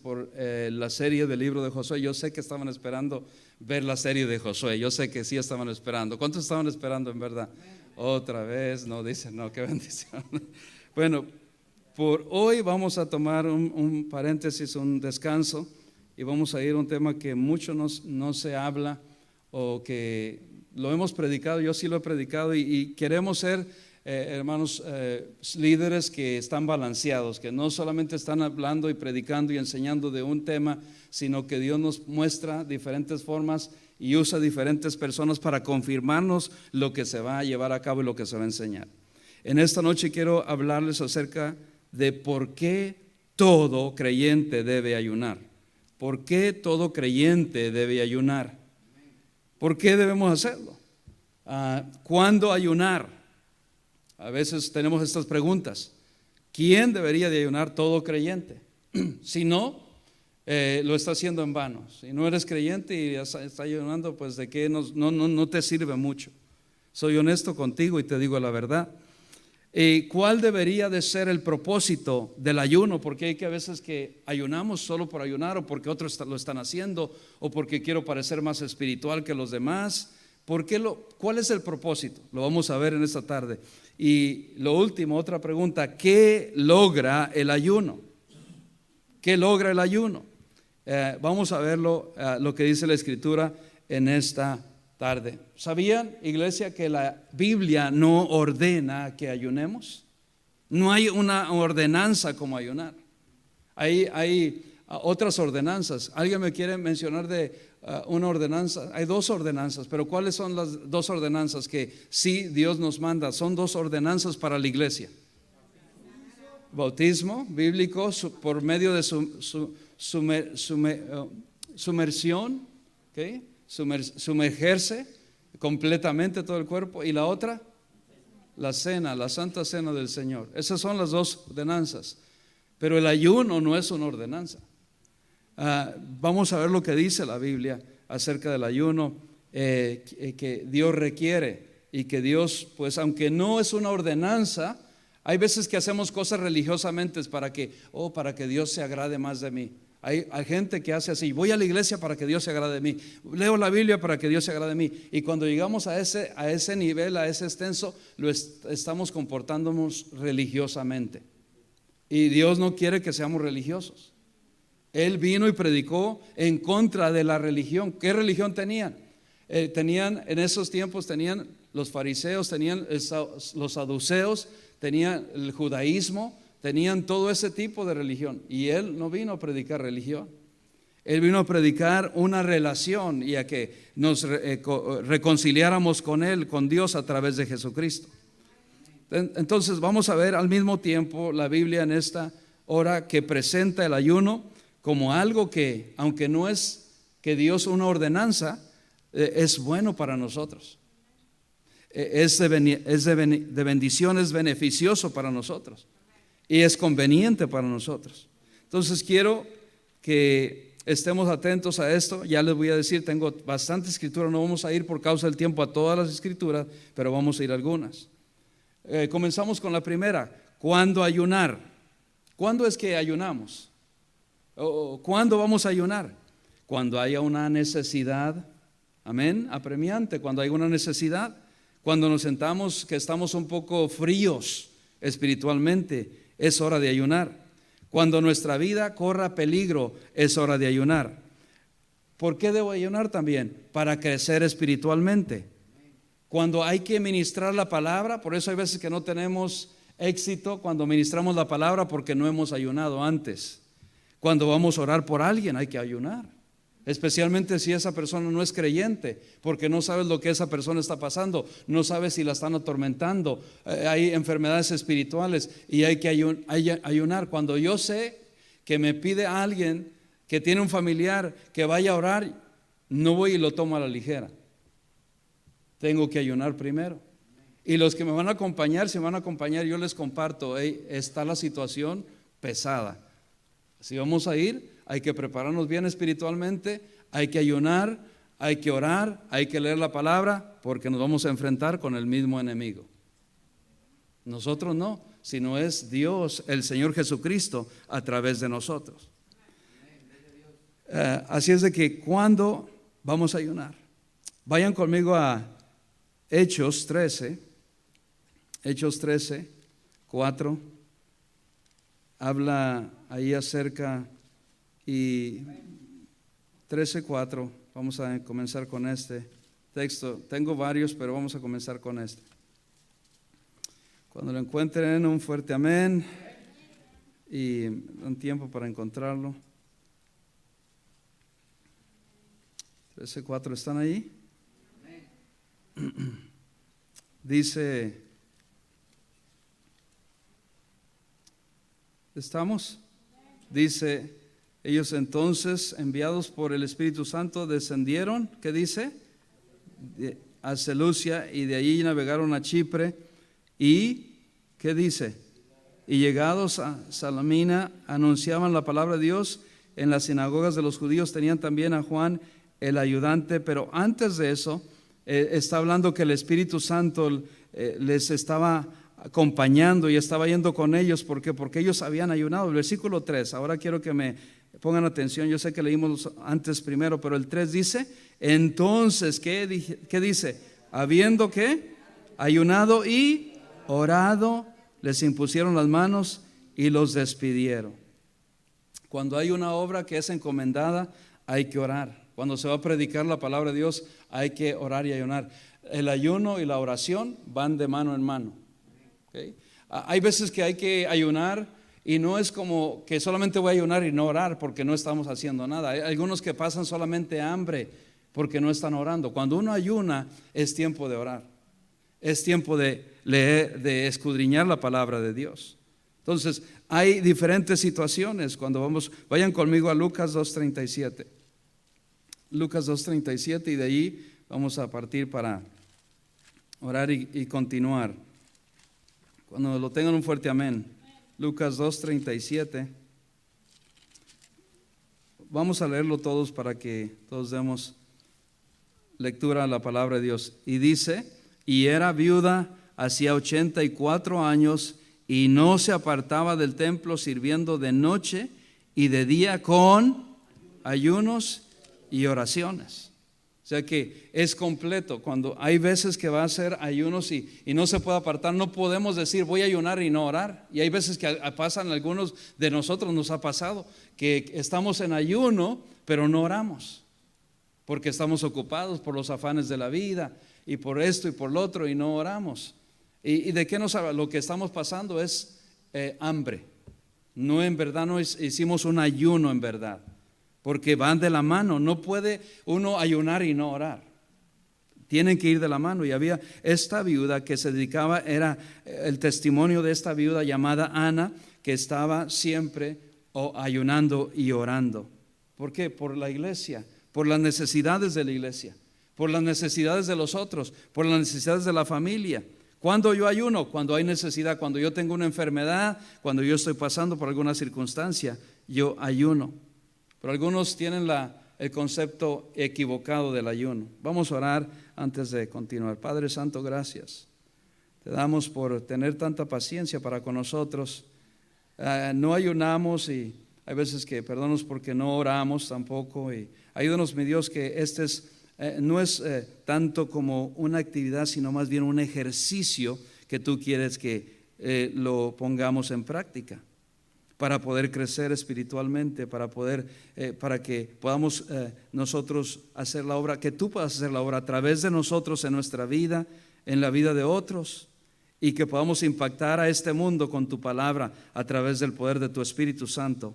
por la serie del libro de Josué. Yo sé que estaban esperando ver la serie de Josué. Yo sé que sí estaban esperando. ¿Cuántos estaban esperando en verdad? Otra vez, no dicen, no, qué bendición. Bueno, por hoy vamos a tomar un paréntesis, un descanso, y vamos a ir a un tema que mucho no se habla o que lo hemos predicado. Yo sí lo he predicado y queremos ser hermanos, líderes que están balanceados, que no solamente están hablando y predicando y enseñando de un tema, sino que Dios nos muestra diferentes formas y usa diferentes personas para confirmarnos lo que se va a llevar a cabo y lo que se va a enseñar. En esta noche quiero hablarles acerca de por qué todo creyente debe ayunar. ¿Por qué todo creyente debe ayunar? ¿Por qué debemos hacerlo? ¿Cuándo ayunar? A veces tenemos estas preguntas. ¿Quién debería de ayunar? Todo creyente. Si no, lo está haciendo en vano. Si no eres creyente y está ayunando, pues de qué no te sirve mucho. Soy honesto contigo y te digo la verdad. ¿Cuál debería de ser el propósito del ayuno? Porque hay que a veces que ayunamos solo por ayunar, o porque otros lo están haciendo, o porque quiero parecer más espiritual que los demás. ¿Cuál es el propósito? Lo vamos a ver en esta tarde. Y lo último, otra pregunta: ¿qué logra el ayuno? ¿Qué logra el ayuno? Vamos a verlo, lo que dice la Escritura en esta tarde. ¿Sabían, iglesia, que la Biblia no ordena que ayunemos? No hay una ordenanza como ayunar. Hay otras ordenanzas. ¿Alguien me quiere mencionar de una ordenanza? Hay dos ordenanzas, pero ¿cuáles son las dos ordenanzas que sí Dios nos manda? Son dos ordenanzas para la iglesia. Bautismo bíblico por medio de sumersión, ¿okay? Sumergerse completamente todo el cuerpo. Y la otra, la cena, la santa cena del Señor. Esas son las dos ordenanzas. Pero el ayuno no es una ordenanza. Vamos a ver lo que dice la Biblia acerca del ayuno que Dios requiere, y que Dios, pues aunque no es una ordenanza, hay veces que hacemos cosas religiosamente para que Dios se agrade más de mí. Hay gente que hace así: voy a la iglesia para que Dios se agrade de mí, leo la Biblia para que Dios se agrade de mí. Y cuando llegamos a ese nivel, a ese extenso, estamos comportándonos religiosamente. Y Dios no quiere que seamos religiosos. Él vino y predicó en contra de la religión. ¿Qué religión tenían? En esos tiempos tenían los fariseos, tenían los saduceos, tenían el judaísmo, tenían todo ese tipo de religión. Y Él no vino a predicar religión. Él vino a predicar una relación y a que nos reconciliáramos con Él, con Dios, a través de Jesucristo. Entonces vamos a ver al mismo tiempo la Biblia en esta hora, que presenta el ayuno como algo que, aunque no es que Dios una ordenanza, es bueno para nosotros. Es de bendición, es beneficioso para nosotros y es conveniente para nosotros. Entonces quiero que estemos atentos a esto. Ya les voy a decir, tengo bastante escritura, no vamos a ir por causa del tiempo a todas las escrituras, pero vamos a ir a algunas. Comenzamos con la primera: ¿cuándo ayunar? ¿Cuándo es que ayunamos? ¿Cuándo vamos a ayunar? Cuando haya una necesidad, amén, apremiante. Cuando hay una necesidad, cuando nos sentamos que estamos un poco fríos espiritualmente, es hora de ayunar. Cuando nuestra vida corra peligro, es hora de ayunar. ¿Por qué debo ayunar también? Para crecer espiritualmente. Cuando hay que ministrar la palabra, por eso hay veces que no tenemos éxito cuando ministramos la palabra, porque no hemos ayunado antes. Cuando vamos a orar por alguien, hay que ayunar, especialmente si esa persona no es creyente, porque no sabes lo que esa persona está pasando, no sabes si la están atormentando, hay enfermedades espirituales y hay que ayunar. Cuando yo sé que me pide a alguien que tiene un familiar que vaya a orar, no voy y lo tomo a la ligera. Tengo que ayunar primero. Y los que me van a acompañar, si me van a acompañar, yo les comparto: está la situación pesada. Si vamos a ir, hay que prepararnos bien espiritualmente, hay que ayunar, hay que orar, hay que leer la palabra, porque nos vamos a enfrentar con el mismo enemigo. Nosotros no, sino es Dios, el Señor Jesucristo, a través de nosotros. Así es de que ¿cuándo vamos a ayunar? Vayan conmigo a Hechos 13, 4. Habla ahí acerca, y 13:4. Vamos a comenzar con este texto. Tengo varios, pero vamos a comenzar con este. Cuando lo encuentren, un fuerte amén, y un tiempo para encontrarlo. 13:4, ¿están ahí? Dice, ¿estamos? Dice, ellos entonces, enviados por el Espíritu Santo, descendieron, ¿qué dice? A Seleucia, y de allí navegaron a Chipre, y, ¿qué dice? Y llegados a Salamina, anunciaban la palabra de Dios en las sinagogas de los judíos. Tenían también a Juan el ayudante, pero antes de eso, está hablando que el Espíritu Santo les estaba acompañando y estaba yendo con ellos. ¿Por qué? Porque ellos habían ayunado. El versículo 3, ahora quiero que me pongan atención. Yo sé que leímos antes primero, pero el 3 dice, entonces, ¿qué dice? Habiendo ¿qué? Ayunado y orado, les impusieron las manos y los despidieron. Cuando hay una obra que es encomendada, hay que orar. Cuando se va a predicar la palabra de Dios, hay que orar y ayunar. El ayuno y la oración van de mano en mano. ¿Okay? Hay veces que hay que ayunar y no es como que solamente voy a ayunar y no orar porque no estamos haciendo nada. Hay algunos que pasan solamente hambre porque no están orando. Cuando uno ayuna, es tiempo de orar. Es tiempo de leer, de escudriñar la palabra de Dios. Entonces, hay diferentes situaciones. Vayan conmigo a Lucas 2:37. Lucas 2:37, y de ahí vamos a partir para orar y continuar. Cuando lo tengan, un fuerte amén. Lucas 2:37. Vamos a leerlo todos para que todos demos lectura a la palabra de Dios. Y dice, y era viuda hacía 84 años y no se apartaba del templo, sirviendo de noche y de día con ayunos y oraciones. O sea que es completo. Cuando hay veces que va a hacer ayunos y no se puede apartar, no podemos decir voy a ayunar y no orar. Y hay veces que pasan, algunos de nosotros nos ha pasado, que estamos en ayuno pero no oramos, porque estamos ocupados por los afanes de la vida y por esto y por lo otro, y no oramos. ¿Y de qué nos habla? Lo que estamos pasando es hambre. No, en verdad no hicimos un ayuno en verdad, porque van de la mano. No puede uno ayunar y no orar. Tienen que ir de la mano. Y había esta viuda que se dedicaba, era el testimonio de esta viuda llamada Ana, que estaba siempre ayunando y orando. ¿Por qué? Por la iglesia, por las necesidades de la iglesia, por las necesidades de los otros, por las necesidades de la familia. ¿Cuándo yo ayuno? Cuando hay necesidad, cuando yo tengo una enfermedad, cuando yo estoy pasando por alguna circunstancia, yo ayuno. Pero algunos tienen el concepto equivocado del ayuno. Vamos a orar antes de continuar. Padre Santo, gracias. Te damos por tener tanta paciencia para con nosotros. No ayunamos y hay veces que perdónanos porque no oramos tampoco. Y ayúdanos, mi Dios, que no es tanto como una actividad, sino más bien un ejercicio que tú quieres que lo pongamos en práctica, para poder crecer espiritualmente, para que podamos nosotros hacer la obra, que tú puedas hacer la obra a través de nosotros en nuestra vida, en la vida de otros, y que podamos impactar a este mundo con tu palabra a través del poder de tu Espíritu Santo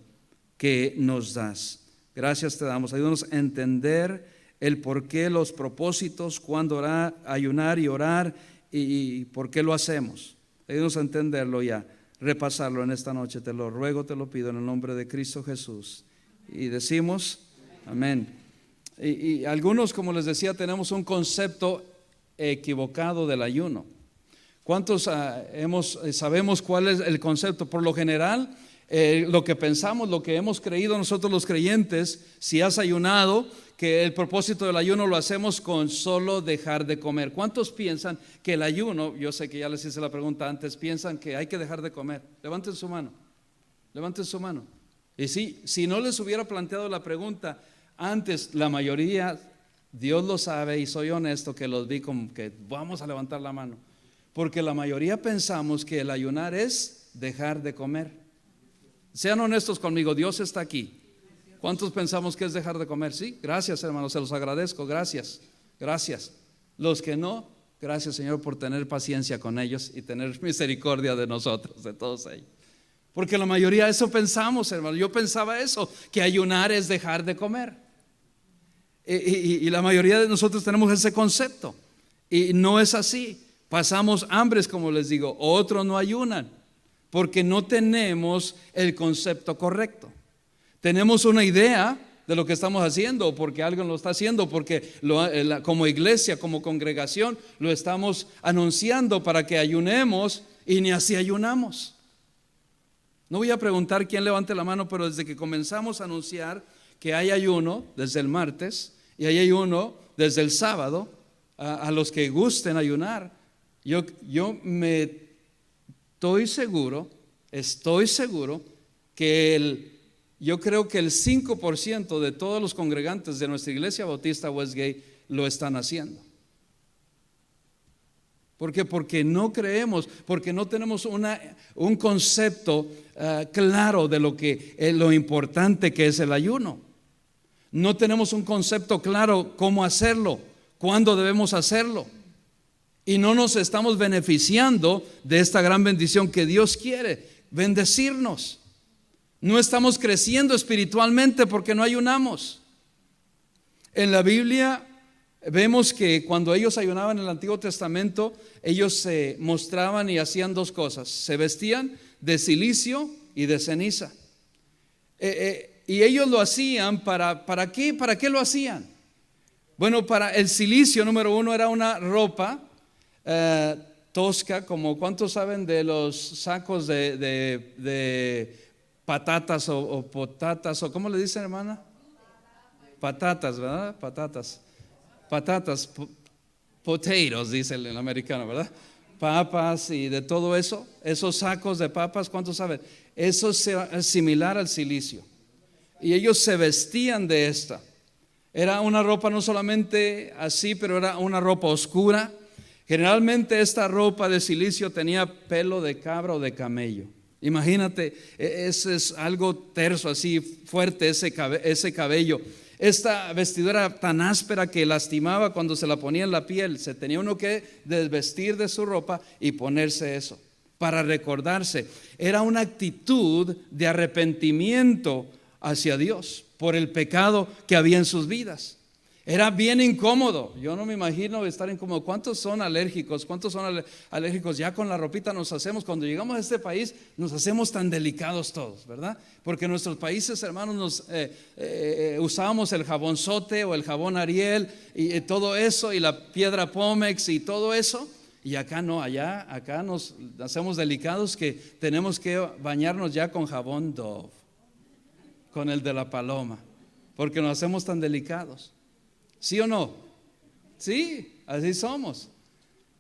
que nos das. Gracias te damos. Ayúdanos a entender el por qué, los propósitos, cuándo orar, ayunar y orar, y por qué lo hacemos. Ayúdanos a entenderlo ya. Repasarlo en esta noche, te lo ruego, te lo pido en el nombre de Cristo Jesús. Y decimos amén. Y algunos, como les decía, tenemos un concepto equivocado del ayuno. ¿Cuántos sabemos cuál es el concepto? Por lo general, lo que pensamos, lo que hemos creído nosotros los creyentes, si has ayunado, que el propósito del ayuno lo hacemos con solo dejar de comer. ¿Cuántos piensan que el ayuno, yo sé que ya les hice la pregunta antes, piensan que hay que dejar de comer? Levanten su mano, levanten su mano. Y sí, si no les hubiera planteado la pregunta antes, la mayoría, Dios lo sabe y soy honesto que los vi como que vamos a levantar la mano. Porque la mayoría pensamos que el ayunar es dejar de comer. Sean honestos conmigo, Dios está aquí. ¿Cuántos pensamos que es dejar de comer? Sí, gracias hermanos, se los agradezco, gracias, gracias. Los que no, gracias Señor por tener paciencia con ellos y tener misericordia de nosotros, de todos ellos. Porque la mayoría eso pensamos, hermano. Yo pensaba eso, que ayunar es dejar de comer. Y la mayoría de nosotros tenemos ese concepto. Y no es así. Pasamos hambres, como les digo. Otros no ayunan porque no tenemos el concepto correcto. Tenemos una idea de lo que estamos haciendo, porque alguien lo está haciendo, porque como iglesia, como congregación, lo estamos anunciando para que ayunemos y ni así ayunamos. No voy a preguntar quién levante la mano, pero desde que comenzamos a anunciar que hay ayuno desde el martes y hay ayuno desde el sábado, a los que gusten ayunar, yo me estoy seguro que yo creo que el 5% de todos los congregantes de nuestra iglesia bautista Westgate lo están haciendo. ¿Por qué? Porque no creemos, porque no tenemos un concepto claro de lo importante que es el ayuno. No tenemos un concepto claro cómo hacerlo, cuándo debemos hacerlo. Y no nos estamos beneficiando de esta gran bendición que Dios quiere, bendecirnos. No estamos creciendo espiritualmente porque no ayunamos. En la Biblia vemos que cuando ellos ayunaban en el Antiguo Testamento, ellos se mostraban y hacían dos cosas: se vestían de cilicio y de ceniza. Y ellos lo hacían ¿para qué? ¿Para qué lo hacían? Bueno, para el cilicio, número uno, era una ropa tosca, como ¿cuántos saben de los sacos de patatas o potatas, o cómo le dicen, hermana? Patatas, ¿verdad? Patatas, potatoes, dice el americano, ¿verdad? Papas y de todo eso, esos sacos de papas, ¿cuántos saben? Eso es similar al cilicio. Y ellos se vestían de esta. Era una ropa no solamente así, pero era una ropa oscura. Generalmente esta ropa de cilicio tenía pelo de cabra o de camello. Imagínate, ese es algo terso, así fuerte ese cabello. Esta vestidura era tan áspera que lastimaba cuando se la ponía en la piel. Se tenía uno que desvestir de su ropa y ponerse eso para recordarse. Era una actitud de arrepentimiento hacia Dios por el pecado que había en sus vidas. Era bien incómodo. Yo no me imagino estar incómodo. ¿Cuántos son alérgicos? ¿Cuántos son alérgicos? Ya con la ropita nos hacemos, cuando llegamos a este país, nos hacemos tan delicados todos, ¿verdad? Porque en nuestros países, hermanos, usábamos el jabonzote o el jabón Ariel y todo eso, y la piedra Pómex y todo eso. Y acá no, acá nos hacemos delicados que tenemos que bañarnos ya con jabón Dove, con el de la paloma, porque nos hacemos tan delicados. ¿Sí o no? Sí, así somos.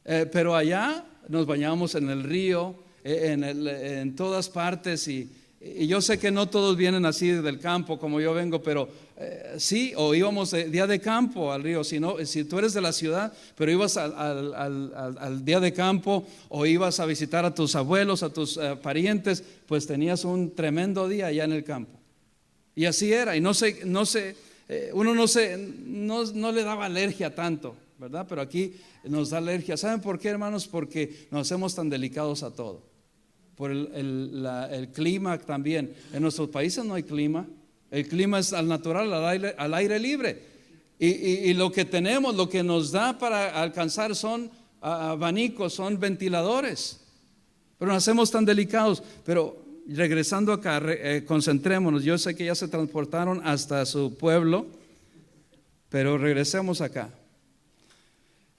Pero allá nos bañamos en el río, en todas partes, y yo sé que no todos vienen así del campo como yo vengo, pero sí, o íbamos día de campo al río. Si tú eres de la ciudad, pero ibas al día de campo, o ibas a visitar a tus abuelos, a tus parientes, pues tenías un tremendo día allá en el campo. Y así era, y uno no le daba alergia tanto, ¿verdad? Pero aquí nos da alergia. ¿Saben por qué, hermanos? Porque nos hacemos tan delicados a todo. Por el clima también. En nuestros países no hay clima. El clima es al natural, al aire libre. Y lo que tenemos, lo que nos da para alcanzar son abanicos, son ventiladores. Pero nos hacemos tan delicados. Pero regresando acá, concentrémonos. Yo sé que ya se transportaron hasta su pueblo, pero regresemos acá.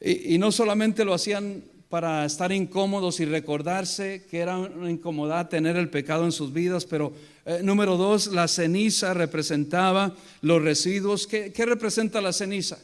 Y no solamente lo hacían para estar incómodos y recordarse que era una incomodidad tener el pecado en sus vidas, pero número dos, la ceniza representaba los residuos. ¿Qué representa la ceniza?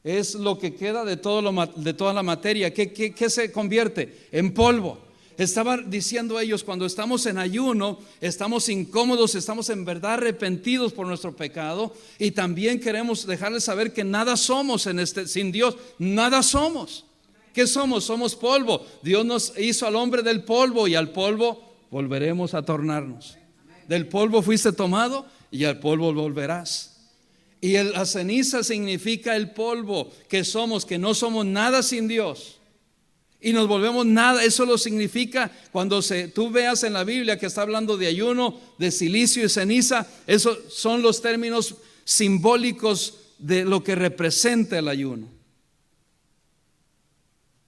Es lo que queda de toda la materia. ¿Qué se convierte? En polvo. Estaba diciendo ellos, cuando estamos en ayuno, estamos incómodos, estamos en verdad arrepentidos por nuestro pecado, y también queremos dejarles saber que nada somos sin Dios, nada somos. ¿Qué somos? Somos polvo. Dios nos hizo al hombre del polvo, y al polvo volveremos a tornarnos. Del polvo fuiste tomado y al polvo volverás. Y la ceniza significa el polvo que somos, que no somos nada sin Dios. Y nos volvemos nada. Eso lo significa cuando tú veas en la Biblia que está hablando de ayuno, de silicio y ceniza. Esos son los términos simbólicos de lo que representa el ayuno.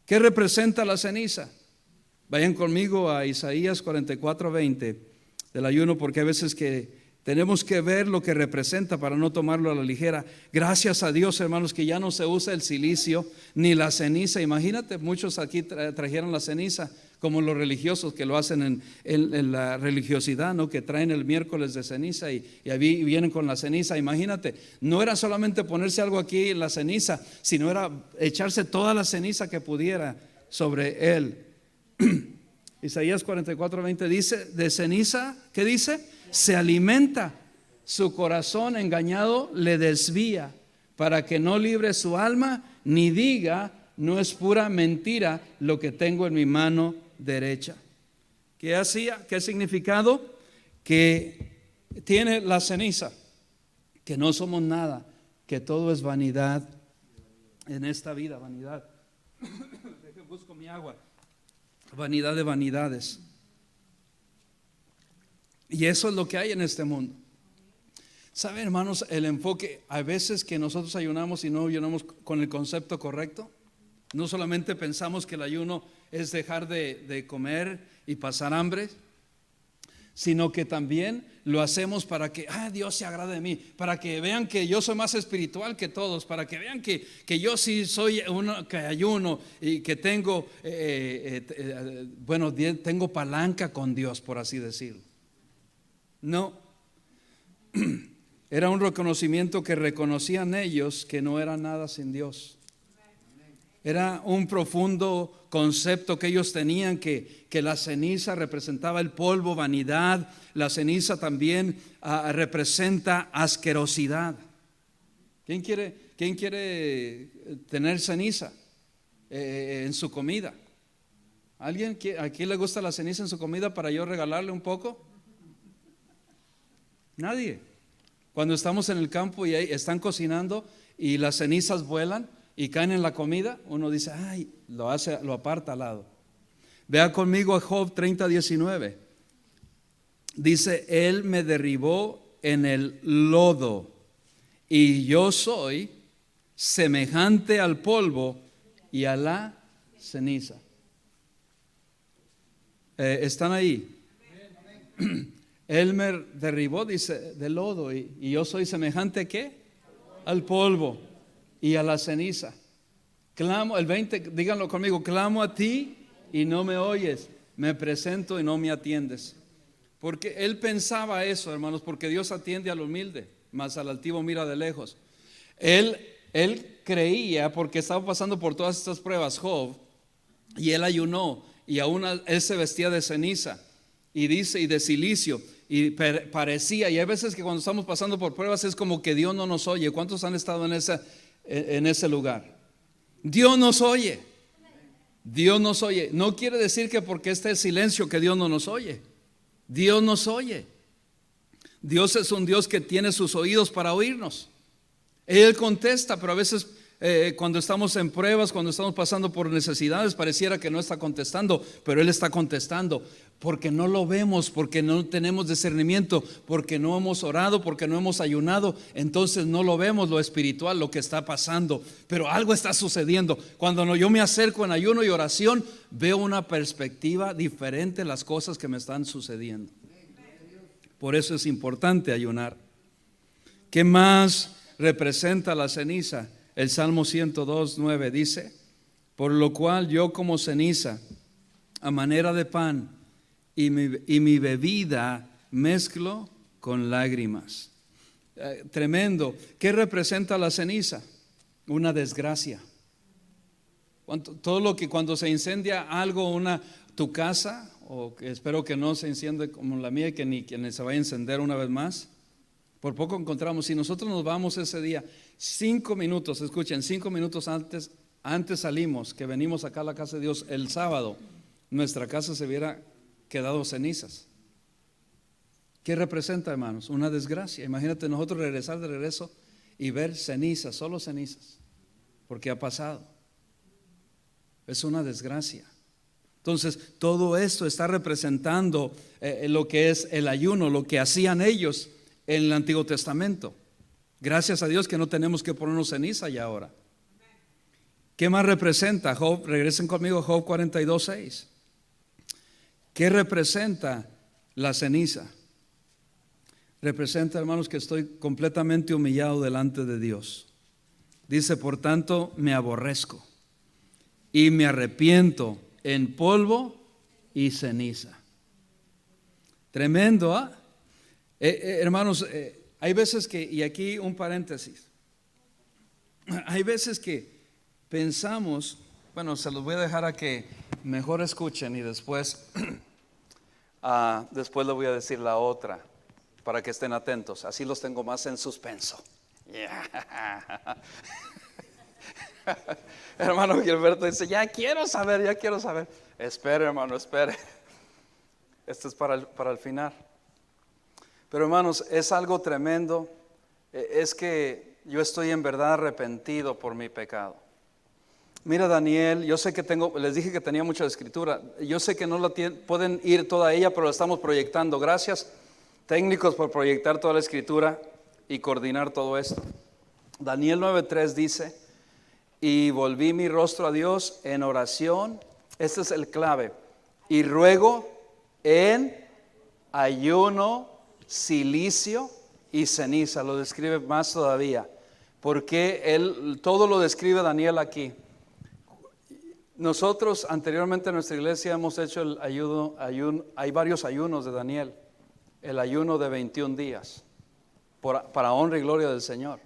¿Qué representa la ceniza? Vayan conmigo a Isaías 44:20 del ayuno, porque a veces que tenemos que ver lo que representa para no tomarlo a la ligera. Gracias a Dios, hermanos, que ya no se usa el silicio ni la ceniza. Imagínate, muchos aquí trajeron la ceniza, como los religiosos que lo hacen en la religiosidad, ¿no? Que traen el miércoles de ceniza y vienen con la ceniza. Imagínate, no era solamente ponerse algo aquí en la ceniza, sino era echarse toda la ceniza que pudiera sobre él. Isaías 44:20 dice, de ceniza, ¿qué dice? Se alimenta, su corazón engañado le desvía, para que no libre su alma, ni diga, no es pura mentira lo que tengo en mi mano derecha. ¿Qué hacía? ¿Qué significado? Que tiene la ceniza, que no somos nada, que todo es vanidad en esta vida, vanidad. Busco mi agua. Vanidad de vanidades. Y eso es lo que hay en este mundo. ¿Saben, hermanos, el enfoque? A veces que nosotros ayunamos y no ayunamos con el concepto correcto. No solamente pensamos que el ayuno es dejar de comer y pasar hambre, sino que también lo hacemos para que Dios se agrade de mí, para que vean que yo soy más espiritual que todos, para que vean que yo sí soy uno que ayuno y que tengo, tengo palanca con Dios, por así decirlo. No, era un reconocimiento que reconocían ellos que no era nada sin Dios. Era un profundo concepto que ellos tenían, que la ceniza representaba el polvo, vanidad. La ceniza también representa asquerosidad. ¿Quién quiere tener ceniza en su comida? ¿Alguien? ¿A quién le gusta la ceniza en su comida para yo regalarle un poco? Nadie. Cuando estamos en el campo y están cocinando y las cenizas vuelan y caen en la comida, uno dice, lo aparta al lado. Vea conmigo a Job 30:19. Dice, Él me derribó en el lodo y yo soy semejante al polvo y a la ceniza. ¿Están ahí? Él me derribó, dice, del lodo y yo soy semejante ¿a qué? Al polvo y a la ceniza. Clamo, el 20, díganlo conmigo, clamo a ti y no me oyes, me presento y no me atiendes. Porque él pensaba eso, hermanos, porque Dios atiende al humilde, mas al altivo mira de lejos. Él creía, porque estaba pasando por todas estas pruebas, Job, y él ayunó, y aún él se vestía de ceniza, y dice, y de silicio, y parecía, y hay veces que cuando estamos pasando por pruebas es como que Dios no nos oye. ¿Cuántos han estado en ese lugar? Dios nos oye. Dios nos oye. No quiere decir que porque está el silencio que Dios no nos oye. Dios nos oye. Dios es un Dios que tiene sus oídos para oírnos. Él contesta, pero a veces cuando estamos en pruebas, cuando estamos pasando por necesidades, pareciera que no está contestando, pero Él está contestando, porque no lo vemos, porque no tenemos discernimiento, porque no hemos orado, porque no hemos ayunado. Entonces no lo vemos, lo espiritual, lo que está pasando, pero algo está sucediendo. Cuando yo me acerco en ayuno y oración, veo una perspectiva diferente de las cosas que me están sucediendo. Por eso es importante ayunar. ¿Qué más representa la ceniza? El Salmo 102:9 dice, por lo cual yo como ceniza a manera de pan y mi bebida mezclo con lágrimas. Tremendo. ¿Qué representa la ceniza? Una desgracia. Todo lo que cuando se incendia algo, tu casa, espero que no se encienda como la mía, que ni se vaya a encender una vez más. Por poco encontramos, si nosotros nos vamos ese día 5 minutos, escuchen, 5 minutos antes salimos, que venimos acá a la casa de Dios el sábado, nuestra casa se hubiera quedado cenizas. ¿Qué representa, hermanos? Una desgracia. Imagínate nosotros regresar de regreso y ver cenizas, solo cenizas, porque ha pasado. Es una desgracia. Entonces, todo esto está representando lo que es el ayuno, lo que hacían ellos en el Antiguo Testamento. Gracias a Dios que no tenemos que ponernos ceniza ya ahora. ¿Qué más representa? Job, regresen conmigo a Job 42:6. ¿Qué representa la ceniza? Representa, hermanos, que estoy completamente humillado delante de Dios. Dice, por tanto, me aborrezco y me arrepiento en polvo y ceniza. Tremendo, ¿ah? Hermanos, hay veces que, y aquí un paréntesis, hay veces que pensamos, bueno, se los voy a dejar a que mejor escuchen y después les voy a decir la otra, para que estén atentos, así los tengo más en suspenso. Yeah. Hermano Gilberto dice, ya quiero saber. Espere, hermano, espere. Esto es para el final. Pero hermanos, es algo tremendo. Es que yo estoy en verdad arrepentido por mi pecado. Mira, Daniel, yo sé que les dije que tenía mucha escritura. Yo sé que no la pueden ir toda ella, pero la estamos proyectando. Gracias, técnicos, por proyectar toda la escritura y coordinar todo esto. Daniel 9:3 dice, y volví mi rostro a Dios en oración. Este es el clave. Y ruego en ayuno, cilicio y ceniza. Lo describe más todavía, porque él todo lo describe Daniel aquí. Nosotros anteriormente en nuestra iglesia hemos hecho el ayuno, hay varios ayunos de Daniel. El ayuno de 21 días para honra y gloria del Señor.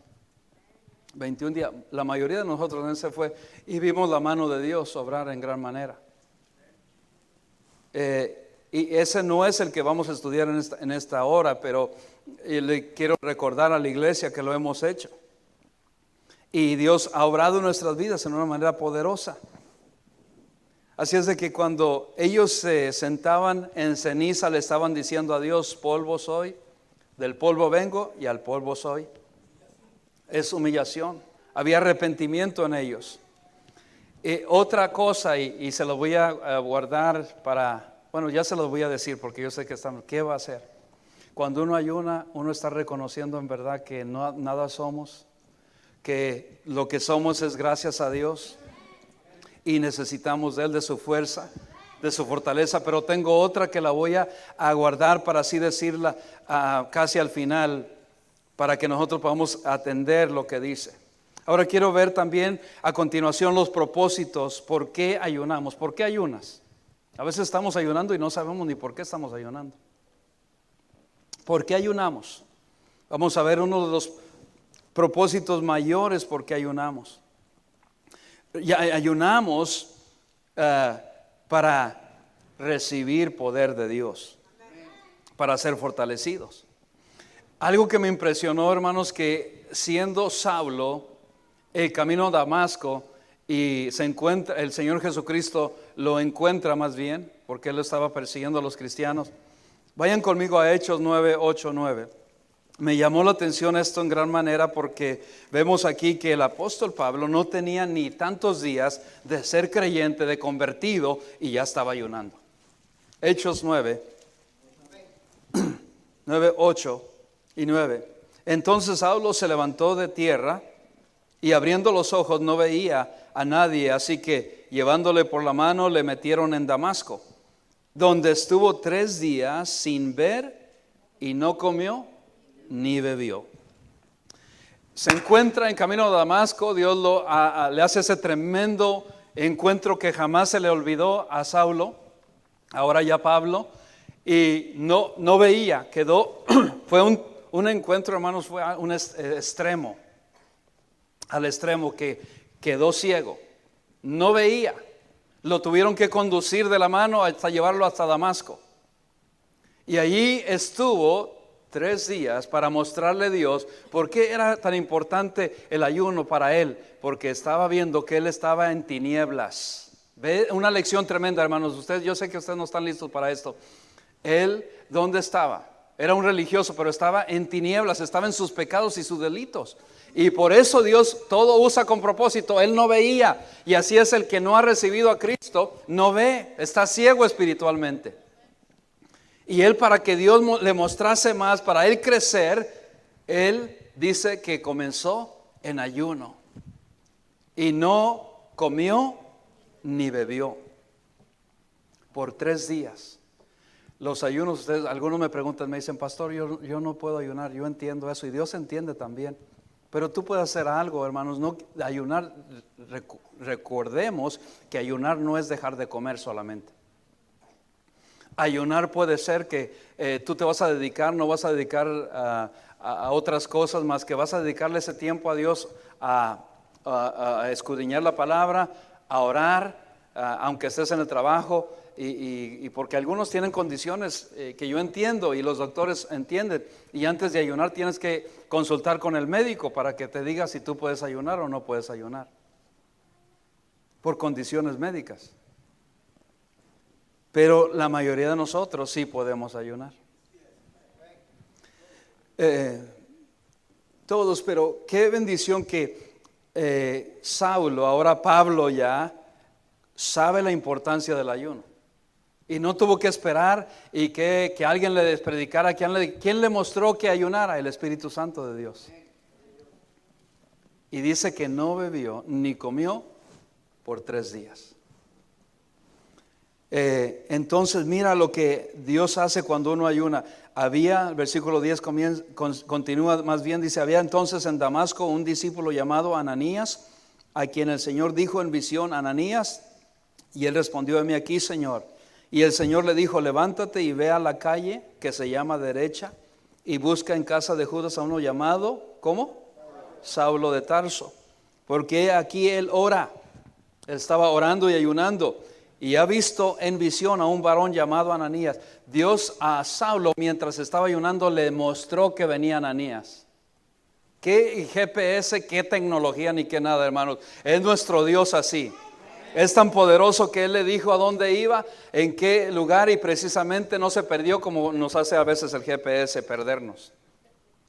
21 días. La mayoría de nosotros en ese fue y vimos la mano de Dios obrar en gran manera. Y ese no es el que vamos a estudiar en esta hora, pero le quiero recordar a la iglesia que lo hemos hecho. Y Dios ha obrado en nuestras vidas en una manera poderosa. Así es de que cuando ellos se sentaban en ceniza, le estaban diciendo a Dios, polvo soy, del polvo vengo y al polvo soy. Es humillación. Había arrepentimiento en ellos. Otra cosa, y se lo voy a guardar ya se los voy a decir porque yo sé que ¿qué va a hacer? Cuando uno ayuna, uno está reconociendo en verdad que nada somos, que lo que somos es gracias a Dios. Y necesitamos de Él, de su fuerza, de su fortaleza. Pero tengo otra que la voy a guardar para así decirla casi al final, para que nosotros podamos atender lo que dice. Ahora quiero ver también a continuación los propósitos. ¿Por qué ayunamos? ¿Por qué ayunas? A veces estamos ayunando y no sabemos ni por qué estamos ayunando. ¿Por qué ayunamos? Vamos a ver uno de los propósitos mayores por qué ayunamos. Ayunamos para recibir poder de Dios, para ser fortalecidos. Algo que me impresionó, hermanos, que siendo Saulo, el camino a Damasco, y se encuentra, el Señor Jesucristo lo encuentra más bien, porque él estaba persiguiendo a los cristianos. Vayan conmigo a Hechos 9:8-9. Me llamó la atención esto en gran manera porque vemos aquí que el apóstol Pablo no tenía ni tantos días de ser creyente, de convertido, y ya estaba ayunando. Hechos 9:8 y 9. Entonces Saulo se levantó de tierra y abriendo los ojos no veía a nadie, así que llevándole por la mano le metieron en Damasco, donde estuvo 3 días sin ver y no comió ni bebió. Se encuentra en camino a Damasco. Dios le hace ese tremendo encuentro que jamás se le olvidó a Saulo, ahora ya Pablo, y no veía, fue un encuentro, hermanos, fue a un extremo, al extremo que quedó ciego, no veía, Lo tuvieron que conducir de la mano hasta llevarlo hasta Damasco. Y allí estuvo 3 días para mostrarle a Dios por qué era tan importante el ayuno para él. Porque estaba viendo que él estaba en tinieblas. Ve una lección tremenda, hermanos. Ustedes, yo sé que ustedes no están listos para esto. Él, ¿dónde estaba? Era un religioso, pero estaba en tinieblas, estaba en sus pecados y sus delitos. Y por eso Dios todo usa con propósito. Él no veía. Y así es el que no ha recibido a Cristo, no ve, está ciego espiritualmente. Y él, para que Dios le mostrase más, para él crecer, él dice que comenzó en ayuno. Y no comió ni bebió por 3 días. Los ayunos, ustedes, algunos me preguntan, me dicen, pastor, yo no puedo ayunar. Yo entiendo eso y Dios entiende también. Pero tú puedes hacer algo, hermanos. No ayunar, recordemos que ayunar no es dejar de comer solamente. Ayunar puede ser que tú te vas a dedicar, no vas a dedicar a otras cosas más que vas a dedicarle ese tiempo a Dios a escudriñar la palabra, a orar, aunque estés en el trabajo. Y porque algunos tienen condiciones que yo entiendo y los doctores entienden, y antes de ayunar tienes que consultar con el médico para que te diga si tú puedes ayunar o no puedes ayunar por condiciones médicas. Pero la mayoría de nosotros sí podemos ayunar. Todos, pero qué bendición que Saulo, ahora Pablo ya sabe la importancia del ayuno. Y no tuvo que esperar y que alguien le predicara. ¿Quién le mostró que ayunara? El Espíritu Santo de Dios. Y dice que no bebió ni comió por 3 días. Entonces mira lo que Dios hace cuando uno ayuna. El versículo 10 continúa más bien, dice, había entonces en Damasco un discípulo llamado Ananías, a quien el Señor dijo en visión, Ananías, y él respondió, heme aquí, Señor. Y el Señor le dijo, levántate y ve a la calle que se llama Derecha y busca en casa de Judas a uno llamado, ¿cómo? Saulo de Tarso, porque aquí él ora. Él estaba orando y ayunando y ha visto en visión a un varón llamado Ananías. Dios a Saulo, mientras estaba ayunando, le mostró que venía Ananías. ¿Qué GPS, qué tecnología ni qué nada, hermanos? Es nuestro Dios así. Es tan poderoso que Él le dijo a dónde iba, en qué lugar, y precisamente no se perdió como nos hace a veces el GPS perdernos.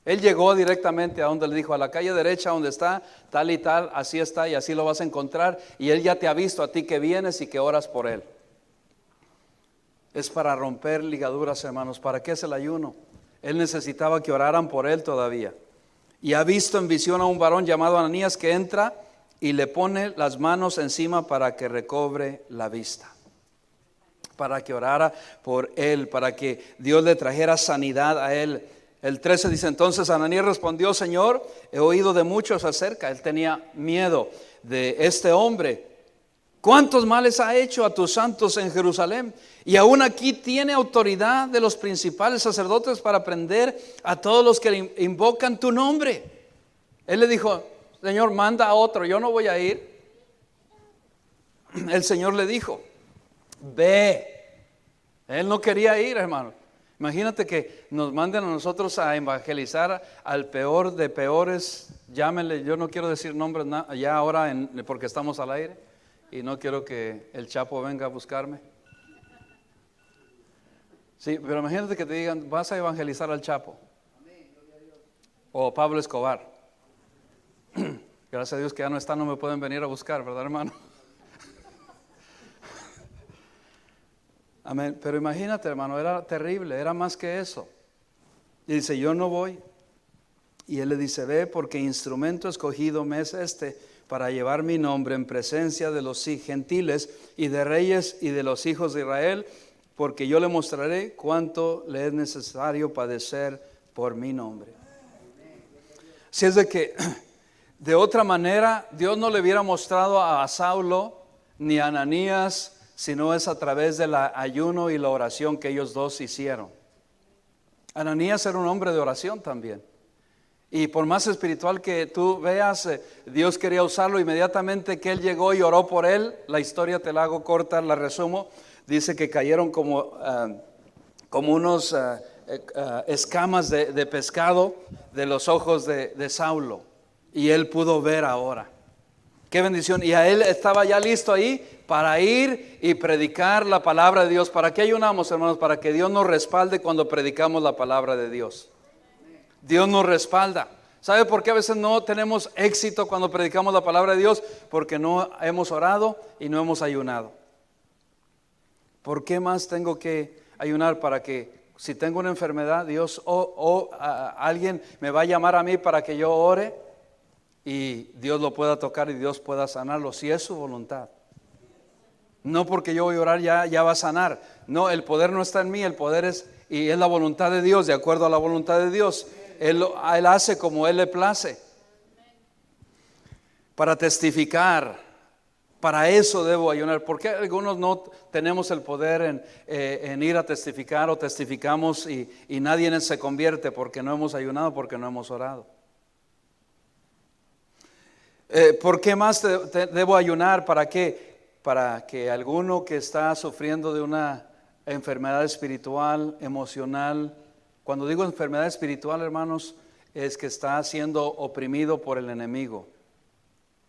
Él llegó directamente a donde le dijo, a la calle derecha donde está, tal y tal, así está y así lo vas a encontrar. Y Él ya te ha visto a ti que vienes y que oras por Él. Es para romper ligaduras, hermanos. ¿Para qué es el ayuno? Él necesitaba que oraran por Él todavía. Y ha visto en visión a un varón llamado Ananías que entra y le pone las manos encima para que recobre la vista, para que orara por él, para que Dios le trajera sanidad a él. El 13 dice, entonces Ananías respondió, Señor, he oído de muchos acerca. Él tenía miedo de este hombre. ¿Cuántos males ha hecho a tus santos en Jerusalén? Y aún aquí tiene autoridad de los principales sacerdotes para prender a todos los que invocan tu nombre. Él le dijo, Señor, manda a otro, yo no voy a ir. El Señor le dijo, ve. Él no quería ir, hermano. Imagínate que nos manden a nosotros a evangelizar al peor de peores. Llámenle, yo no quiero decir nombres ya ahora porque estamos al aire y no quiero que el Chapo venga a buscarme. Sí, pero imagínate que te digan, vas a evangelizar al Chapo o Pablo Escobar. Gracias a Dios que ya no están, no me pueden venir a buscar, ¿verdad, hermano? Amén. Pero imagínate, hermano, era terrible, era más que eso. Y dice, yo no voy. Y él le dice, ve, porque instrumento escogido me es este para llevar mi nombre en presencia de los gentiles y de reyes y de los hijos de Israel, porque yo le mostraré cuánto le es necesario padecer por mi nombre. Si es de que de otra manera Dios no le hubiera mostrado a Saulo ni a Ananías, sino es a través del ayuno y la oración que ellos dos hicieron. Ananías era un hombre de oración también. Y por más espiritual que tú veas, Dios quería usarlo. Inmediatamente que él llegó y oró por él, la historia te la hago corta, la resumo. Dice que cayeron como unos escamas de pescado de los ojos de Saulo. Y él pudo ver ahora. Qué bendición. Y a él estaba ya listo ahí para ir y predicar la palabra de Dios. ¿Para qué ayunamos, hermanos? Para que Dios nos respalde cuando predicamos la palabra de Dios. Dios nos respalda. ¿Sabe por qué a veces no tenemos éxito cuando predicamos la palabra de Dios? Porque no hemos orado y no hemos ayunado. ¿Por qué más tengo que ayunar? Para que si tengo una enfermedad, Dios alguien me va a llamar a mí para que yo ore y Dios lo pueda tocar y Dios pueda sanarlo, si es su voluntad. No porque yo voy a orar ya va a sanar. No, el poder no está en mí, el poder es la voluntad de Dios, de acuerdo a la voluntad de Dios. Él hace como Él le place. Para testificar, para eso debo ayunar. ¿Por qué algunos no tenemos el poder en ir a testificar o testificamos y nadie se convierte? Porque no hemos ayunado, porque no hemos orado. ¿Por qué más debo ayunar? ¿Para qué? Para que alguno que está sufriendo de una enfermedad espiritual, emocional. Cuando digo enfermedad espiritual, hermanos, es que está siendo oprimido por el enemigo,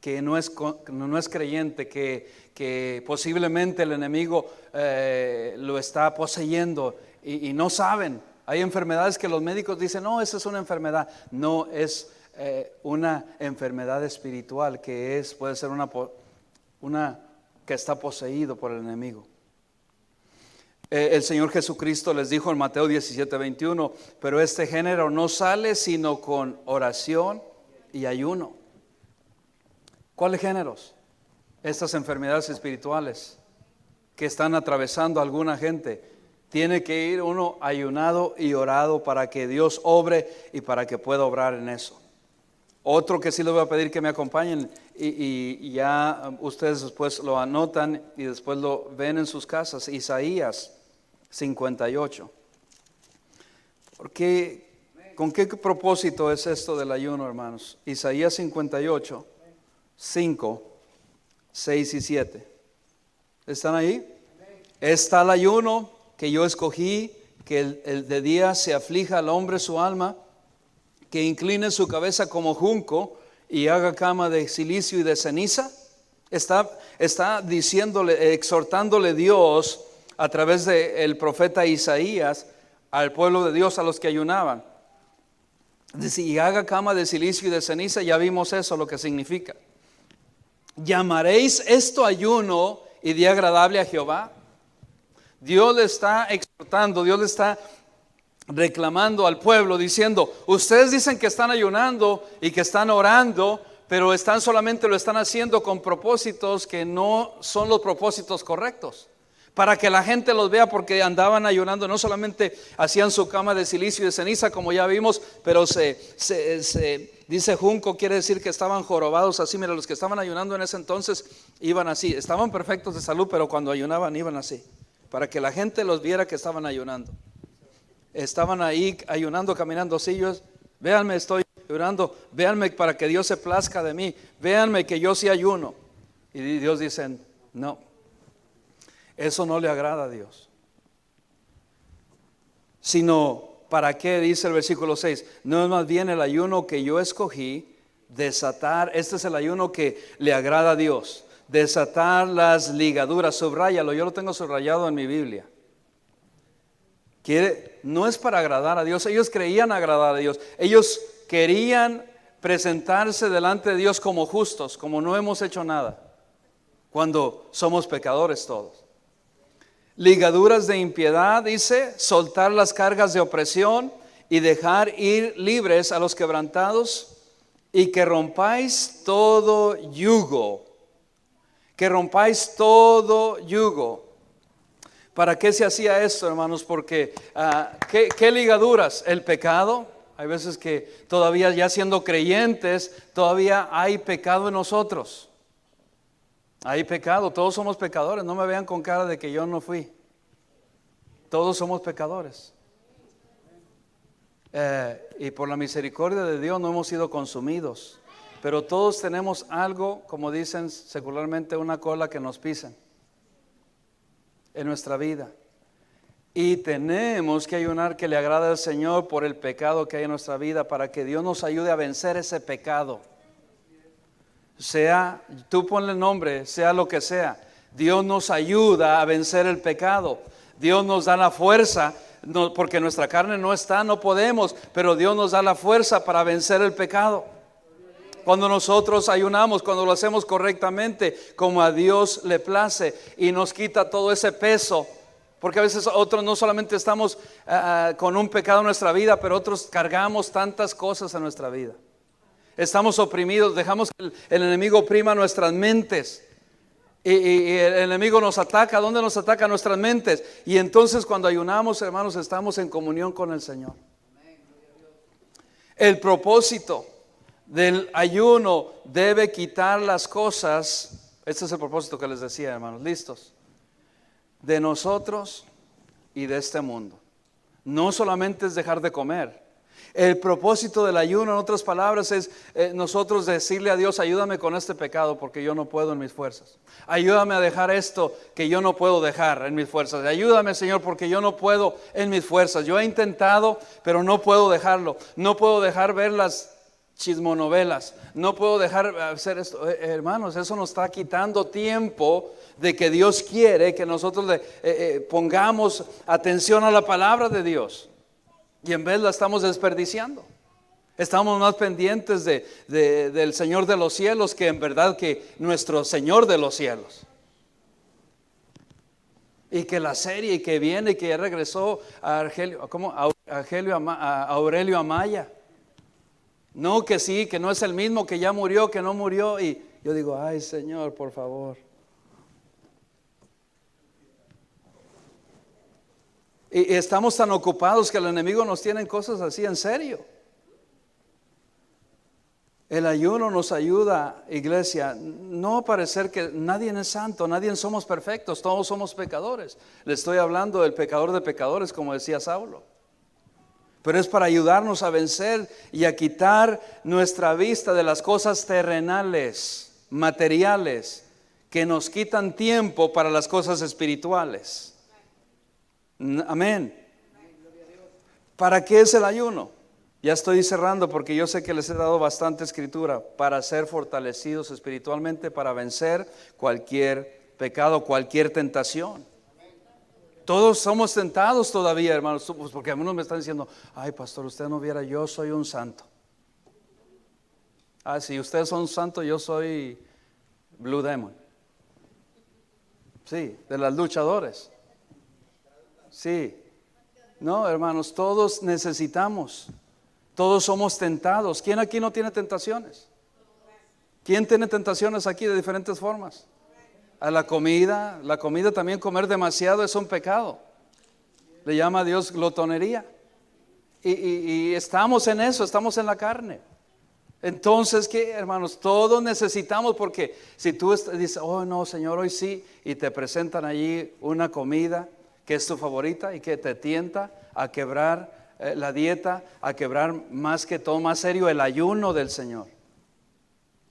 que no es creyente, que posiblemente el enemigo lo está poseyendo y no saben. Hay enfermedades que los médicos dicen, no, esa es una enfermedad. No, es una enfermedad espiritual que puede ser una que está poseído por el enemigo. El Señor Jesucristo les dijo en Mateo 17:21, pero este género no sale sino con oración y ayuno. ¿Cuáles géneros? Estas enfermedades espirituales que están atravesando a alguna gente. Tiene que ir uno ayunado y orado para que Dios obre y para que pueda obrar en eso. Otro que sí les voy a pedir que me acompañen y ya ustedes después lo anotan y después lo ven en sus casas. Isaías 58. ¿Con qué propósito es esto del ayuno, hermanos? Isaías 58, 5, 6 y 7. ¿Están ahí? Está el ayuno que yo escogí, que el de día se aflija al hombre su alma, que incline su cabeza como junco y haga cama de silicio y de ceniza. Está diciéndole, exhortándole Dios a través del profeta Isaías al pueblo de Dios, a los que ayunaban. Dice, y haga cama de silicio y de ceniza. Ya vimos eso, lo que significa. ¿Llamaréis esto ayuno y día agradable a Jehová? Dios le está exhortando, Dios le está reclamando al pueblo diciendo, ustedes dicen que están ayunando y que están orando, pero solamente lo están haciendo con propósitos que no son los propósitos correctos. Para que la gente los vea, porque andaban ayunando, no solamente hacían su cama de silicio y de ceniza como ya vimos, pero dice junco, quiere decir que estaban jorobados así. Mira, los que estaban ayunando en ese entonces iban así, estaban perfectos de salud, pero cuando ayunaban iban así, para que la gente los viera que estaban ayunando. Estaban ahí ayunando, caminando así. Véanme, estoy ayunando, véanme para que Dios se plazca de mí, véanme que yo sí ayuno. Y Dios dice, no, eso no le agrada a Dios. Sino, ¿para qué? Dice el versículo 6, no es más bien el ayuno que yo escogí, desatar, este es el ayuno que le agrada a Dios, desatar las ligaduras. Subráyalo, yo lo tengo subrayado en mi Biblia. No es para agradar a Dios. Ellos creían agradar a Dios. Ellos querían presentarse delante de Dios como justos, como no hemos hecho nada, cuando somos pecadores todos. Ligaduras de impiedad, dice, soltar las cargas de opresión y dejar ir libres a los quebrantados, y que rompáis todo yugo. Que rompáis todo yugo. ¿Para qué se hacía esto, hermanos? Porque ¿qué ligaduras? El pecado. Hay veces que todavía, ya siendo creyentes, todavía hay pecado en nosotros. Hay pecado, todos somos pecadores. No me vean con cara de que yo no fui. Todos somos pecadores. y por la misericordia de Dios no hemos sido consumidos. Pero todos tenemos algo, como dicen secularmente, una cola que nos pisan en nuestra vida. Y tenemos que ayunar que le agrade al Señor por el pecado que hay en nuestra vida, para que Dios nos ayude a vencer ese pecado. Sea, tú ponle nombre, sea lo que sea, Dios nos ayuda a vencer el pecado. Dios nos da la fuerza, porque nuestra carne no está, no podemos, pero Dios nos da la fuerza para vencer el pecado. Cuando nosotros ayunamos, cuando lo hacemos correctamente, como a Dios le place, y nos quita todo ese peso. Porque a veces otros no solamente estamos con un pecado en nuestra vida, pero otros cargamos tantas cosas en nuestra vida. Estamos oprimidos, dejamos que el enemigo oprima nuestras mentes. Y el enemigo nos ataca. ¿Dónde nos ataca? Nuestras mentes. Y entonces cuando ayunamos, hermanos, estamos en comunión con el Señor. El propósito del ayuno debe quitar las cosas. Este es el propósito que les decía, hermanos. ¿Listos? De nosotros y de este mundo. No solamente es dejar de comer. El propósito del ayuno, en otras palabras, es nosotros decirle a Dios: ayúdame con este pecado porque yo no puedo en mis fuerzas. Ayúdame a dejar esto que yo no puedo dejar en mis fuerzas. Ayúdame, Señor, porque yo no puedo en mis fuerzas. Yo he intentado, pero no puedo dejarlo. No puedo dejar ver las chismonovelas. No puedo dejar hacer esto. Hermanos, eso nos está quitando tiempo de que Dios quiere que nosotros le pongamos atención a la palabra de Dios. Y en vez la estamos desperdiciando. Estamos más pendientes del Señor de los cielos que en verdad que nuestro Señor de los cielos. Y que la serie que viene, que ya regresó a Aurelio Amaya. No, que sí, que no es el mismo, que ya murió, que no murió. Y yo digo: ay, Señor, por favor. Y estamos tan ocupados que el enemigo nos tiene cosas así en serio. El ayuno nos ayuda, iglesia, no a parecer que nadie es santo, nadie somos perfectos, todos somos pecadores. Le estoy hablando del pecador de pecadores, como decía Saulo. Pero es para ayudarnos a vencer y a quitar nuestra vista de las cosas terrenales, materiales, que nos quitan tiempo para las cosas espirituales. Amén. ¿Para qué es el ayuno? Ya estoy cerrando porque yo sé que les he dado bastante escritura. Para ser fortalecidos espiritualmente, para vencer cualquier pecado, cualquier tentación. Todos somos tentados todavía, hermanos, pues porque algunos me están diciendo: ay, pastor, usted no viera, yo soy un santo. Si ustedes son santos, yo soy Blue Demon. Sí, de las luchadores. Sí. No, hermanos, todos necesitamos. Todos somos tentados. ¿Quién aquí no tiene tentaciones? ¿Quién tiene tentaciones aquí de diferentes formas? A la comida también, comer demasiado es un pecado. Le llama a Dios glotonería. Y estamos en eso, estamos en la carne. Entonces, ¿qué, hermanos? Todos necesitamos, porque si tú dices: oh no, Señor, hoy sí, y te presentan allí una comida que es tu favorita y que te tienta a quebrar la dieta, a quebrar más que todo, más serio, el ayuno del Señor.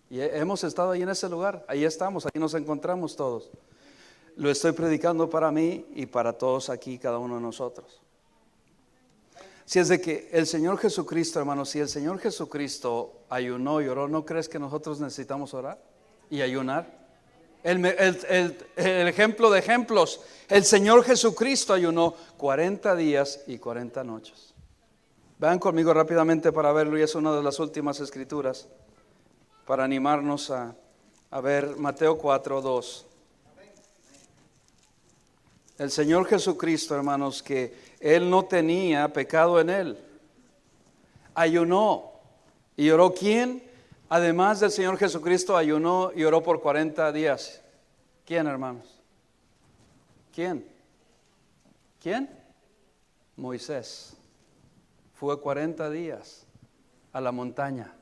Y hemos estado ahí en ese lugar, ahí estamos, ahí nos encontramos todos. Lo estoy predicando para mí y para todos aquí, cada uno de nosotros. Si es de que el Señor Jesucristo, hermanos, si el Señor Jesucristo ayunó y oró, ¿no crees que nosotros necesitamos orar y ayunar? El ejemplo de ejemplos, el Señor Jesucristo ayunó 40 días y 40 noches. Vean conmigo rápidamente para verlo, y es una de las últimas escrituras para animarnos a ver Mateo 4:2. El Señor Jesucristo, hermanos, que Él no tenía pecado en Él, ayunó y oró. ¿Quién? Además del Señor Jesucristo, ayunó y oró por 40 días. ¿Quién, hermanos? ¿Quién? Moisés. Fue 40 días a la montaña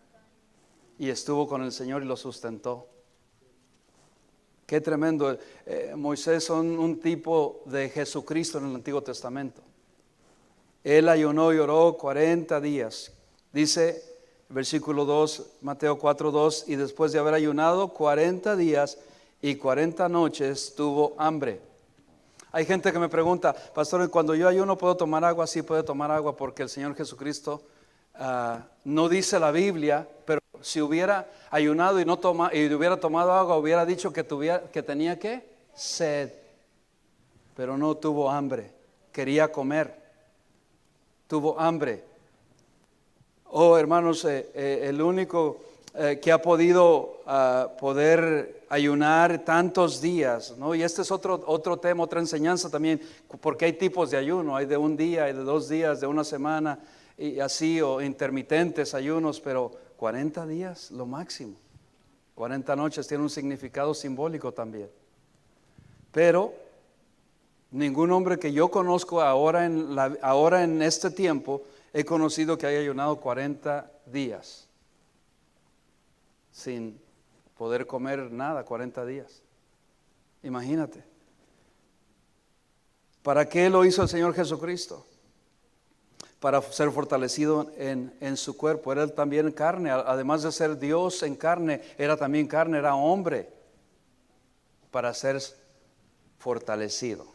y estuvo con el Señor y lo sustentó. Qué tremendo. Moisés son un tipo de Jesucristo en el Antiguo Testamento. Él ayunó y oró 40 días. Dice versículo 2, Mateo 4:2, y después de haber ayunado 40 días y 40 noches tuvo hambre. Hay gente que me pregunta, pastor, cuando yo ayuno ¿puedo tomar agua? Sí, puede tomar agua, porque el Señor Jesucristo no dice la Biblia, pero si hubiera ayunado y hubiera tomado agua, hubiera dicho que tenía ¿qué? Sed, pero no tuvo hambre, quería comer, tuvo hambre. Oh, hermanos, el único que ha podido poder ayunar tantos días, ¿no? Y este es otro tema, otra enseñanza también, porque hay tipos de ayuno, hay de un día, hay de 2 días, de una semana, y así, o intermitentes ayunos, pero 40 días lo máximo. 40 noches tiene un significado simbólico también. Pero ningún hombre que yo conozco ahora en este tiempo he conocido que haya ayunado 40 días sin poder comer nada, 40 días. Imagínate. ¿Para qué lo hizo el Señor Jesucristo? Para ser fortalecido en su cuerpo. Era también carne, además de ser Dios en carne, era también carne, era hombre. Para ser fortalecido.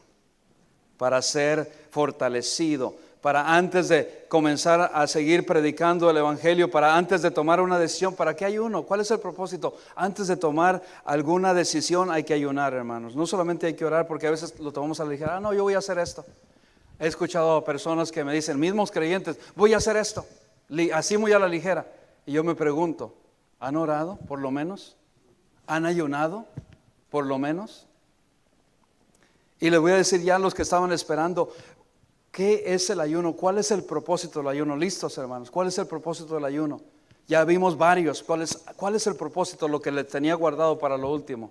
Para ser fortalecido. Para antes de comenzar a seguir predicando el Evangelio, para antes de tomar una decisión. ¿Para qué ayuno? ¿Cuál es el propósito? Antes de tomar alguna decisión hay que ayunar, hermanos. No solamente hay que orar, porque a veces lo tomamos a la ligera. No, yo voy a hacer esto. He escuchado a personas que me dicen, mismos creyentes, voy a hacer esto, así muy a la ligera. Y yo me pregunto, ¿han orado por lo menos? ¿Han ayunado por lo menos? Y les voy a decir ya a los que estaban esperando, ¿qué es el ayuno? ¿Cuál es el propósito del ayuno? Listos, hermanos, ¿cuál es el propósito del ayuno? Ya vimos varios. ¿Cuál es el propósito? Lo que le tenía guardado para lo último.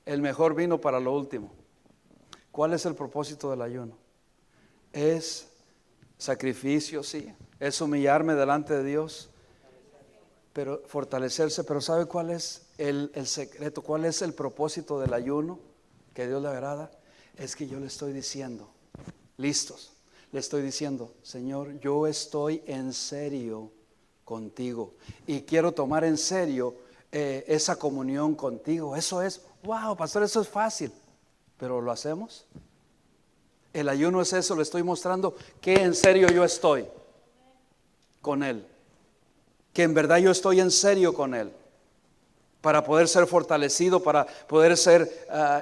El mejor vino para lo último. ¿Cuál es el propósito del ayuno? Es sacrificio, sí. Es humillarme delante de Dios, pero fortalecerse. Pero ¿sabe cuál es el secreto? ¿Cuál es el propósito del ayuno que a Dios le agrada? Es que yo le estoy diciendo, listos, le estoy diciendo, Señor, yo estoy en serio contigo y quiero tomar en serio esa comunión contigo. Eso es, wow, pastor, eso es fácil, pero ¿lo hacemos? El ayuno es eso, le estoy mostrando que en serio yo estoy con Él, que en verdad yo estoy en serio con Él, para poder ser fortalecido, para poder ser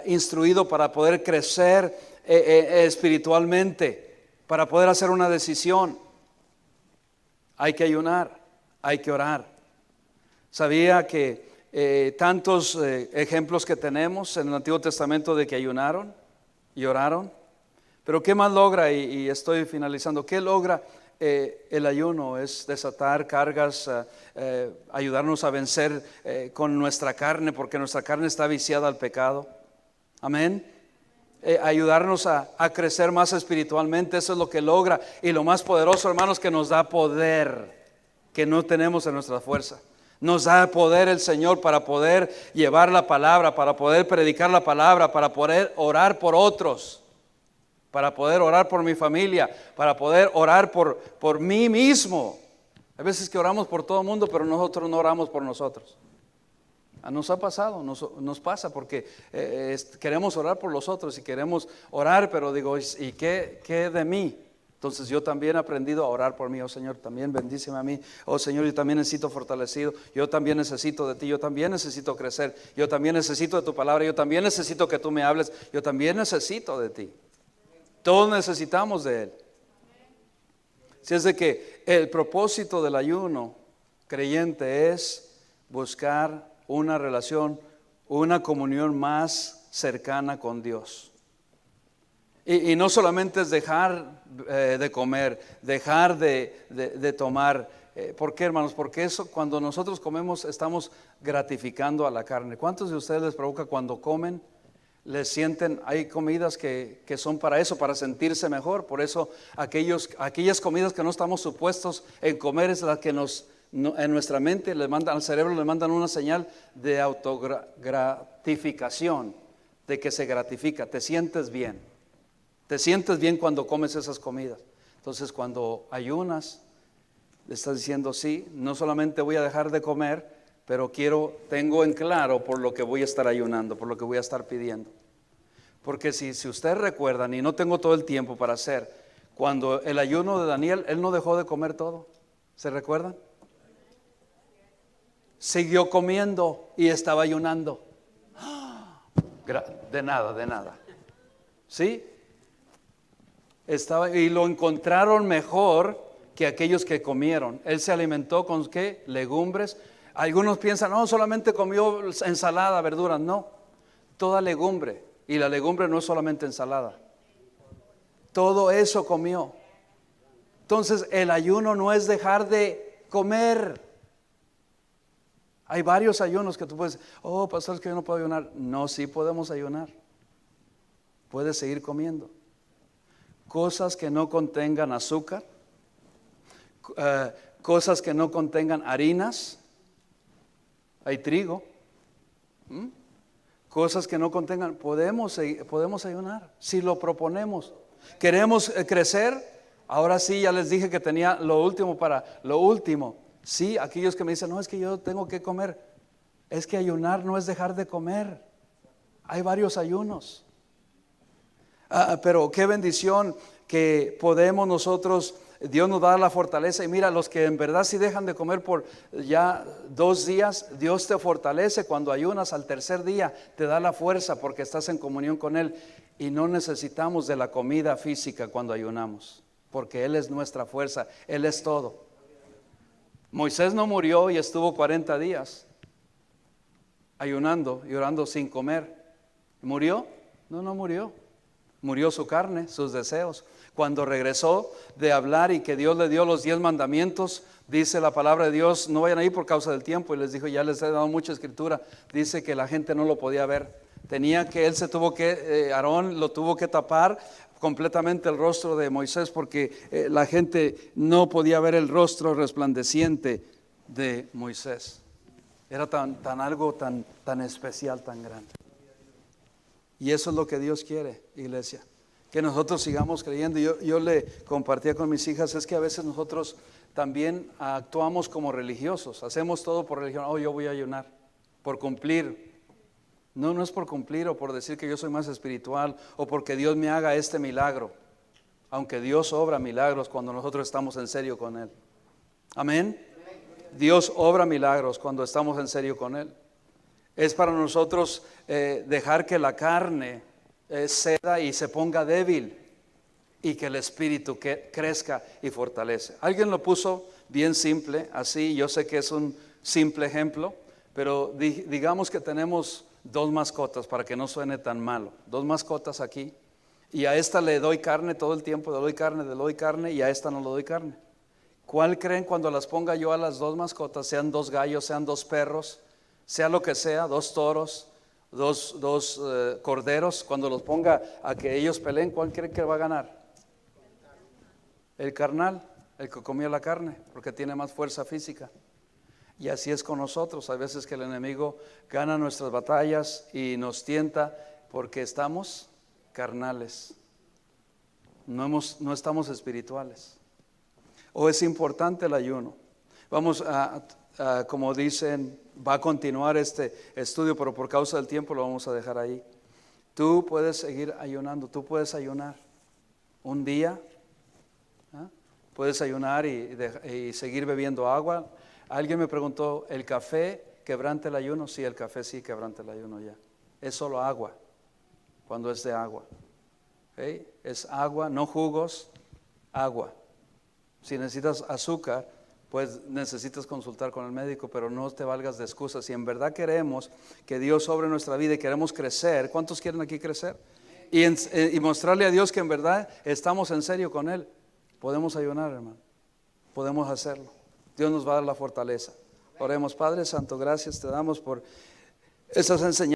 instruido, para poder crecer espiritualmente, para poder hacer una decisión. Hay que ayunar, hay que orar. ¿Sabía que tantos ejemplos que tenemos en el Antiguo Testamento de que ayunaron y oraron? Pero ¿qué más logra? Y estoy finalizando. ¿Qué logra el ayuno? Es desatar cargas, ayudarnos a vencer con nuestra carne, porque nuestra carne está viciada al pecado. Amén. Ayudarnos a crecer más espiritualmente. Eso es lo que logra. Y lo más poderoso, hermanos, que nos da poder que no tenemos en nuestra fuerza. Nos da poder el Señor para poder llevar la palabra, para poder predicar la palabra, para poder orar por otros, para poder orar por mi familia, para poder orar por mí mismo. Hay veces que oramos por todo el mundo, pero nosotros no oramos por nosotros. Nos ha pasado, nos pasa, porque queremos orar por los otros y queremos orar, pero digo, ¿y qué de mí? Entonces yo también he aprendido a orar por mí. Oh Señor, también bendíceme a mí. Oh Señor, yo también necesito fortalecido. Yo también necesito de ti. Yo también necesito crecer. Yo también necesito de tu palabra. Yo también necesito que tú me hables. Yo también necesito de ti. Todos necesitamos de Él. Si es de que el propósito del ayuno creyente es buscar una relación, una comunión más cercana con Dios. Y no solamente es dejar de comer, dejar de tomar. ¿Por qué, hermanos? Porque eso, cuando nosotros comemos, estamos gratificando a la carne. ¿Cuántos de ustedes les provoca cuando comen? Les sienten, hay comidas que son para eso, para sentirse mejor. Por eso aquellas comidas que no estamos supuestos en comer es las que en nuestra mente al cerebro le mandan una señal de autogratificación, de que se gratifica, te sientes bien. Te sientes bien cuando comes esas comidas. Entonces cuando ayunas, le estás diciendo, sí, no solamente voy a dejar de comer, pero tengo en claro por lo que voy a estar ayunando, por lo que voy a estar pidiendo. Porque si ustedes recuerdan, y no tengo todo el tiempo para hacer, cuando el ayuno de Daniel, él no dejó de comer todo. ¿Se recuerdan? Siguió comiendo y estaba ayunando. De nada. ¿Sí? Y lo encontraron mejor que aquellos que comieron. Él se alimentó con ¿qué? Legumbres. Algunos piensan, no, solamente comió ensalada, verduras. No, toda legumbre. Y la legumbre no es solamente ensalada. Todo eso comió. Entonces el ayuno no es dejar de comer. Hay varios ayunos que tú puedes, pastor, es que yo no puedo ayunar. No, sí podemos ayunar. Puedes seguir comiendo. Cosas que no contengan azúcar, cosas que no contengan harinas, hay trigo, cosas que no contengan, podemos ayunar si lo proponemos. Queremos crecer. Ahora sí, ya les dije que tenía lo último. Sí, aquellos que me dicen, no, es que yo tengo que comer. Es que ayunar no es dejar de comer. Hay varios ayunos. Pero qué bendición que podemos nosotros, Dios nos da la fortaleza. Y mira, los que en verdad sí dejan de comer por ya 2 días, Dios te fortalece cuando ayunas. Al tercer día te da la fuerza porque estás en comunión con Él. Y no necesitamos de la comida física cuando ayunamos, porque Él es nuestra fuerza, Él es todo. Moisés no murió y estuvo 40 días ayunando y orando sin comer. ¿Murió? No murió. Murió su carne, sus deseos. Cuando regresó de hablar y que Dios le dio los 10 mandamientos, dice la palabra de Dios, no vayan a ir por causa del tiempo. Y les dijo, ya les he dado mucha escritura. Dice que la gente no lo podía ver. Aarón lo tuvo que tapar completamente el rostro de Moisés porque la gente no podía ver el rostro resplandeciente de Moisés. Era algo tan especial, tan grande. Y eso es lo que Dios quiere, iglesia, que nosotros sigamos creyendo. Yo le compartía con mis hijas, es que a veces nosotros también actuamos como religiosos, hacemos todo por religión. Yo voy a ayunar por cumplir. No es por cumplir o por decir que yo soy más espiritual o porque Dios me haga este milagro, aunque Dios obra milagros cuando nosotros estamos en serio con Él. Amén. Dios obra milagros cuando estamos en serio con Él. Es para nosotros dejar que la carne ceda y se ponga débil y que el espíritu crezca y fortalece. Alguien lo puso bien simple, así. Yo sé que es un simple ejemplo, pero digamos que tenemos 2 mascotas para que no suene tan malo. 2 mascotas aquí. Y a esta le doy carne todo el tiempo, le doy carne y a esta no le doy carne. ¿Cuál creen cuando las ponga yo a las 2 mascotas, sean 2 gallos, sean 2 perros, sea lo que sea, 2 toros, 2 corderos, cuando los ponga a que ellos peleen, ¿cuál creen que va a ganar? El carnal, el que comió la carne, porque tiene más fuerza física. Y así es con nosotros. Hay veces que el enemigo gana nuestras batallas y nos tienta porque estamos carnales. No estamos espirituales. O es importante el ayuno. Vamos como dicen, va a continuar este estudio, pero por causa del tiempo lo vamos a dejar ahí. Tú puedes seguir ayunando, tú puedes ayunar un día, puedes ayunar y seguir bebiendo agua. Alguien me preguntó, ¿el café quebranta el ayuno? Sí, el café sí quebranta el ayuno ya. Es solo agua, cuando es de agua. ¿Okay? Es agua, no jugos, agua. Si necesitas azúcar, pues necesitas consultar con el médico, pero no te valgas de excusas. Si en verdad queremos que Dios sobre nuestra vida y queremos crecer, ¿cuántos quieren aquí crecer? Y mostrarle a Dios que en verdad estamos en serio con Él. Podemos ayunar, hermano. Podemos hacerlo. Dios nos va a dar la fortaleza. Oremos. Padre Santo, gracias te damos por esas enseñanzas.